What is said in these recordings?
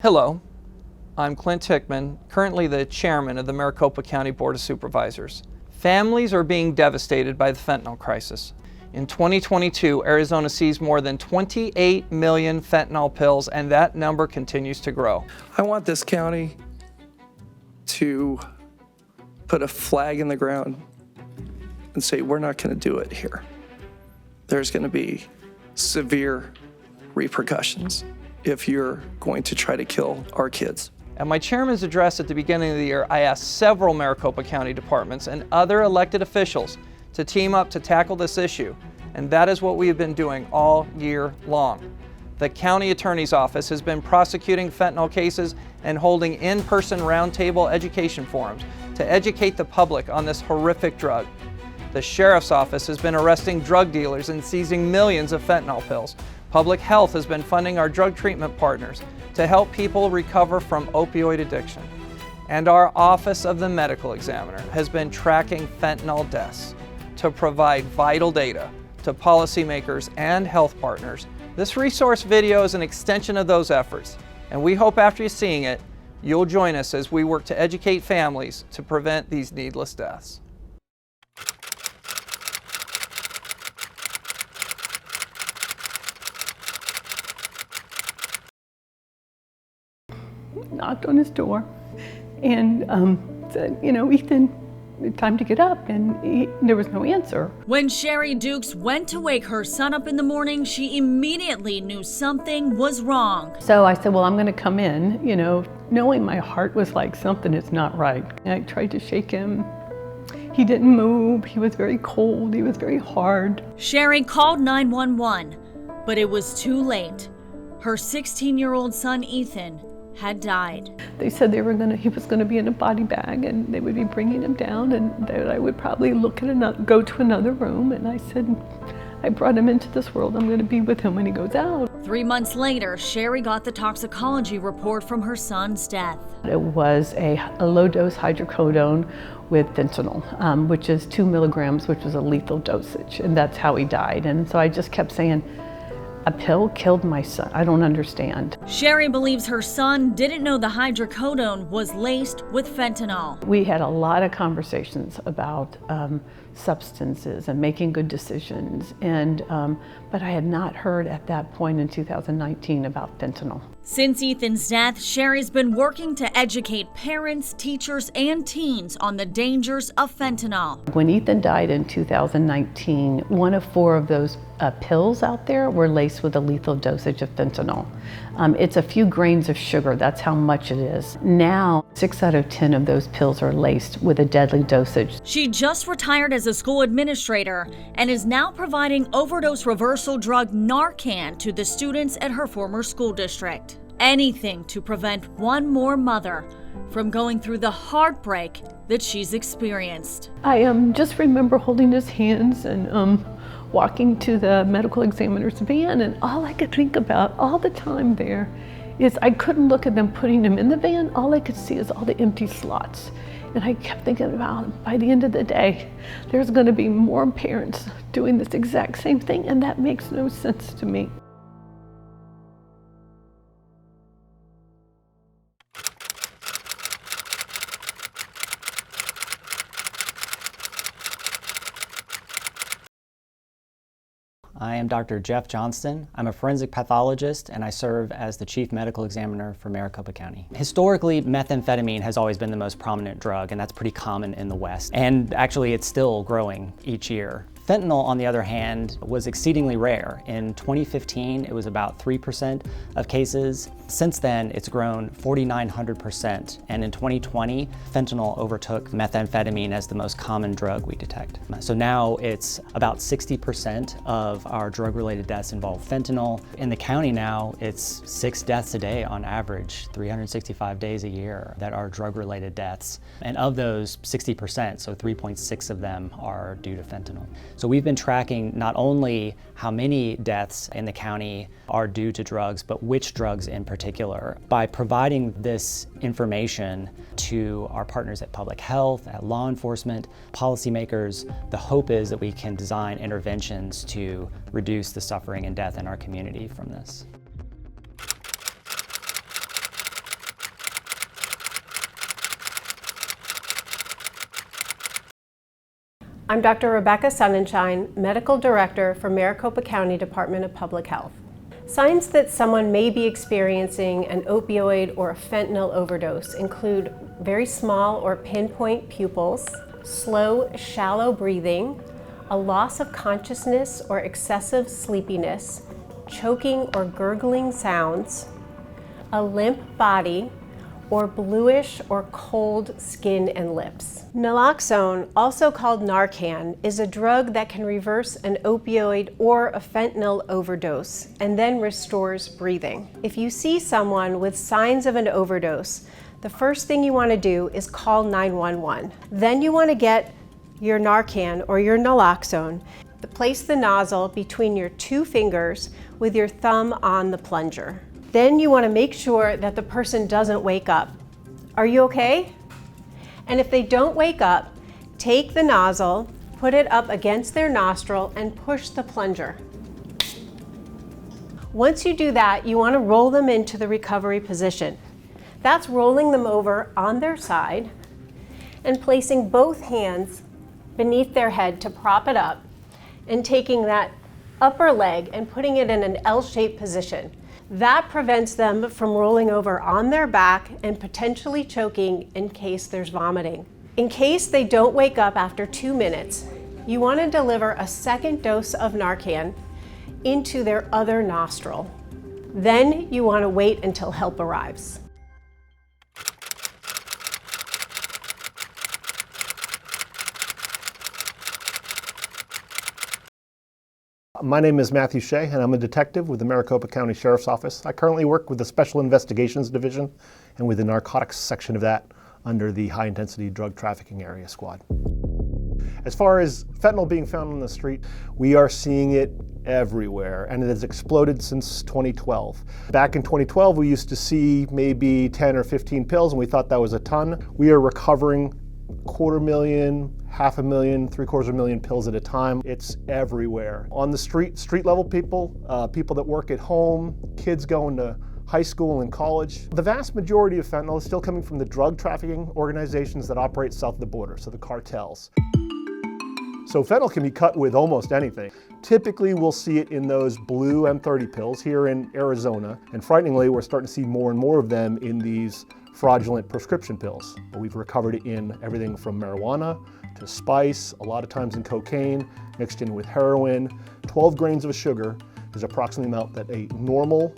Hello, I'm Clint Hickman, currently the chairman of the Maricopa County Board of Supervisors. Families are being devastated by the fentanyl crisis. In 2022, Arizona seized more than 28 million fentanyl pills, and that number continues to grow. I want this county to put a flag in the ground and say, we're not going to do it here. There's going to be severe repercussions if you're going to try to kill our kids. At my chairman's address at the beginning of the year, I asked several Maricopa County departments and other elected officials to team up to tackle this issue, and that is what we have been doing all year long. The county attorney's office has been prosecuting fentanyl cases and holding in-person roundtable education forums to educate the public on this horrific drug. The sheriff's office has been arresting drug dealers and seizing millions of fentanyl pills. Public health has been funding our drug treatment partners to help people recover from opioid addiction. And our Office of the Medical Examiner has been tracking fentanyl deaths to provide vital data to policymakers and health partners. This resource video is an extension of those efforts, and we hope after seeing it, you'll join us as we work to educate families to prevent these needless deaths. Knocked on his door and said, Ethan, time to get up, and there was no answer. When Sherry Dukes went to wake her son up in the morning, she immediately knew something was wrong. So I said, well, I'm going to come in, knowing my heart was like, something is not right. And I tried to shake him. He didn't move. He was very cold. He was very hard. Sherry called 911, but it was too late. Her 16-year-old son, Ethan, had died. They said he was going to be in a body bag, and they would be bringing him down, and that I would probably go to another room. And I said, I brought him into this world. I'm going to be with him when he goes out. 3 months later, Sherry got the toxicology report from her son's death. It was a low-dose hydrocodone with fentanyl, which is 2 milligrams, which was a lethal dosage, and that's how he died. And so I just kept saying, a pill killed my son. I don't understand. Sherry believes her son didn't know the hydrocodone was laced with fentanyl. We had a lot of conversations about substances and making good decisions, but I had not heard at that point in 2019 about fentanyl. Since Ethan's death, Sherry's been working to educate parents, teachers, and teens on the dangers of fentanyl. When Ethan died in 2019, 1 of 4 of those pills out there were laced with a lethal dosage of fentanyl. It's a few grains of sugar, that's how much it is. Now, 6 out of 10 of those pills are laced with a deadly dosage. She just retired as a school administrator and is now providing overdose reversal drug Narcan to the students at her former school district. Anything to prevent one more mother from going through the heartbreak that she's experienced. I just remember holding his hands and walking to the medical examiner's van, and all I could think about all the time there is I couldn't look at them putting him in the van. All I could see is all the empty slots. And I kept thinking about, by the end of the day, there's going to be more parents doing this exact same thing, and that makes no sense to me. I am Dr. Jeff Johnston. I'm a forensic pathologist, and I serve as the chief medical examiner for Maricopa County. Historically, methamphetamine has always been the most prominent drug, and that's pretty common in the West. And actually, it's still growing each year. Fentanyl, on the other hand, was exceedingly rare. In 2015, it was about 3% of cases. Since then, it's grown 4,900%. And in 2020, fentanyl overtook methamphetamine as the most common drug we detect. So now it's about 60% of our drug-related deaths involve fentanyl. In the county now, it's 6 deaths a day on average, 365 days a year that are drug-related deaths. And of those, 60%, so 3.6 of them are due to fentanyl. So we've been tracking not only how many deaths in the county are due to drugs, but which drugs in particular. By providing this information to our partners at public health, at law enforcement, policymakers, the hope is that we can design interventions to reduce the suffering and death in our community from this. I'm Dr. Rebecca Sonnenschein, Medical Director for Maricopa County Department of Public Health. Signs that someone may be experiencing an opioid or a fentanyl overdose include very small or pinpoint pupils, slow, shallow breathing, a loss of consciousness or excessive sleepiness, choking or gurgling sounds, a limp body, or bluish or cold skin and lips. Naloxone, also called Narcan, is a drug that can reverse an opioid or a fentanyl overdose and then restores breathing. If you see someone with signs of an overdose, the first thing you want to do is call 911. Then you want to get your Narcan or your naloxone. Place the nozzle between your two fingers with your thumb on the plunger. Then you want to make sure that the person doesn't wake up. Are you okay? And if they don't wake up, take the nozzle, put it up against their nostril, and push the plunger. Once you do that, you want to roll them into the recovery position. That's rolling them over on their side and placing both hands beneath their head to prop it up, and taking that upper leg and putting it in an L-shaped position. That prevents them from rolling over on their back and potentially choking in case there's vomiting. In case they don't wake up after 2 minutes, you want to deliver a second dose of Narcan into their other nostril. Then you want to wait until help arrives. My name is Matthew Shea, and I'm a detective with the Maricopa County Sheriff's Office. I currently work with the Special Investigations Division and with the narcotics section of that under the High Intensity Drug Trafficking Area Squad. As far as fentanyl being found on the street, we are seeing it everywhere, and it has exploded since 2012. Back in 2012, we used to see maybe 10 or 15 pills, and we thought that was a ton. We are recovering 250,000, 500,000, 750,000 pills at a time. It's everywhere. On the street level people, people that work at home, kids going to high school and college. The vast majority of fentanyl is still coming from the drug trafficking organizations that operate south of the border, so the cartels. So fentanyl can be cut with almost anything. Typically, we'll see it in those blue M30 pills here in Arizona, and frighteningly, we're starting to see more and more of them in these fraudulent prescription pills. We've recovered it in everything from marijuana to spice, a lot of times in cocaine, mixed in with heroin. 12 grains of sugar is approximately the amount that a normal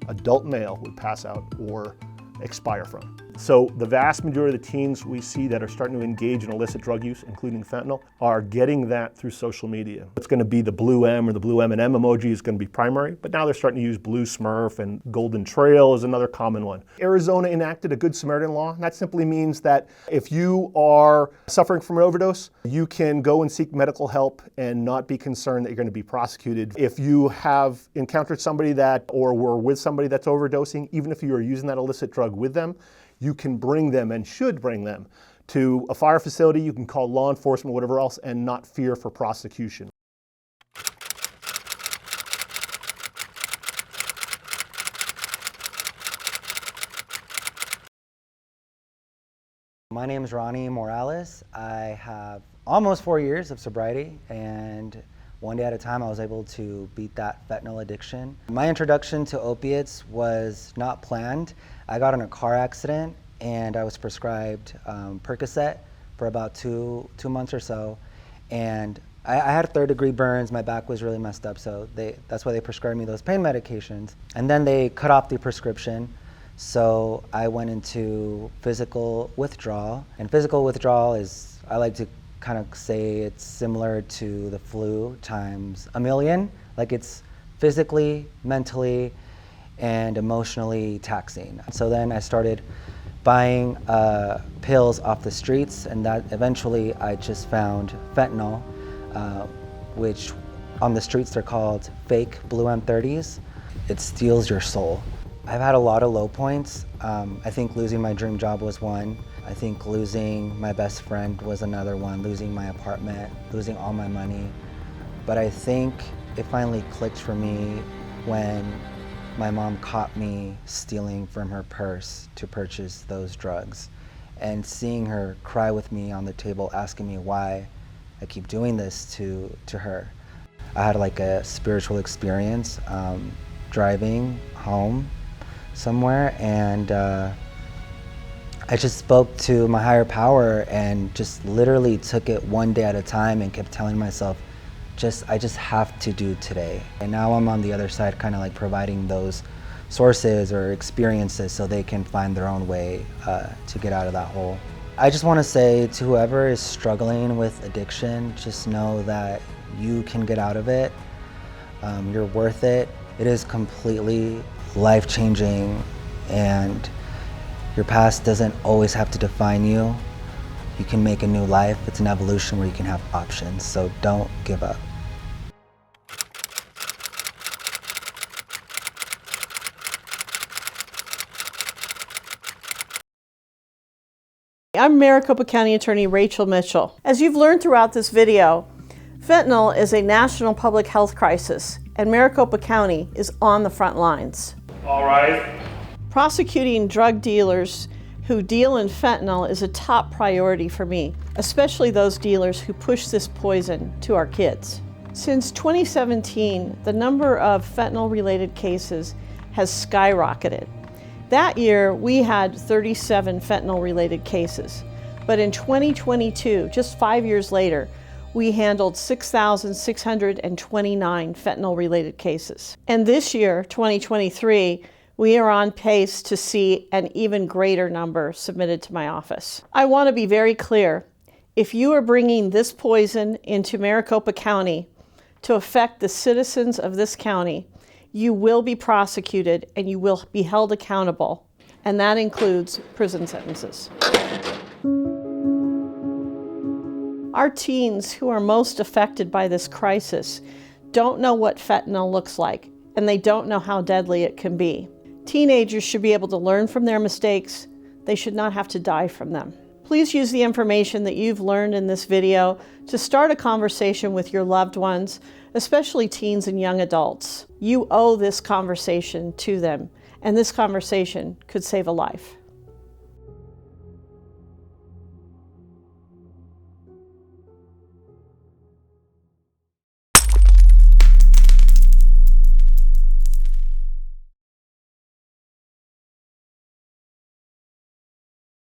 adult male would pass out or expire from. So the vast majority of the teens we see that are starting to engage in illicit drug use, including fentanyl, are getting that through social media. It's going to be the blue M or the blue M&M emoji is going to be primary, but now they're starting to use blue Smurf, and Golden Trail is another common one. Arizona enacted a Good Samaritan law, and that simply means that if you are suffering from an overdose, you can go and seek medical help and not be concerned that you're going to be prosecuted. If you have encountered somebody that, or were with somebody that's overdosing, even if you are using that illicit drug with them, you can bring them and should bring them to a fire facility. You can call law enforcement, whatever else, and not fear for prosecution. My name is Ronnie Morales. I have almost 4 years of sobriety, and one day at a time I was able to beat that fentanyl addiction. My introduction to opiates was not planned. I got in a car accident and I was prescribed Percocet for about two months or so, and I had third-degree burns. My back was really messed up, so that's why they prescribed me those pain medications. And then they cut off the prescription, so I went into physical withdrawal. And physical withdrawal is, I like to kind of say it's similar to the flu times a million. Like, it's physically, mentally, and emotionally taxing. So then I started buying pills off the streets, and that eventually I just found fentanyl, which on the streets they're called fake blue M30s. It steals your soul. I've had a lot of low points. I think losing my dream job was one. I think losing my best friend was another one, losing my apartment, losing all my money. But I think it finally clicked for me when my mom caught me stealing from her purse to purchase those drugs. And seeing her cry with me on the table, asking me why, I keep doing this to her. I had like a spiritual experience driving home somewhere, and I just spoke to my higher power and just literally took it one day at a time and kept telling myself, I just have to do today. And now I'm on the other side, kind of like providing those sources or experiences so they can find their own way to get out of that hole. I just want to say to whoever is struggling with addiction, just know that you can get out of it. You're worth it. It is completely life-changing, and your past doesn't always have to define you. You can make a new life. It's an evolution where you can have options, so don't give up. I'm Maricopa County Attorney Rachel Mitchell. As you've learned throughout this video, fentanyl is a national public health crisis, and Maricopa County is on the front lines. All right. Prosecuting drug dealers who deal in fentanyl is a top priority for me, especially those dealers who push this poison to our kids. Since 2017, the number of fentanyl-related cases has skyrocketed. That year, we had 37 fentanyl-related cases. But in 2022, just 5 years later, we handled 6,629 fentanyl-related cases. And this year, 2023, we are on pace to see an even greater number submitted to my office. I want to be very clear. If you are bringing this poison into Maricopa County to affect the citizens of this county, you will be prosecuted and you will be held accountable, and that includes prison sentences. Our teens who are most affected by this crisis don't know what fentanyl looks like, and they don't know how deadly it can be. Teenagers should be able to learn from their mistakes. They should not have to die from them. Please use the information that you've learned in this video to start a conversation with your loved ones, especially teens and young adults. You owe this conversation to them, and this conversation could save a life.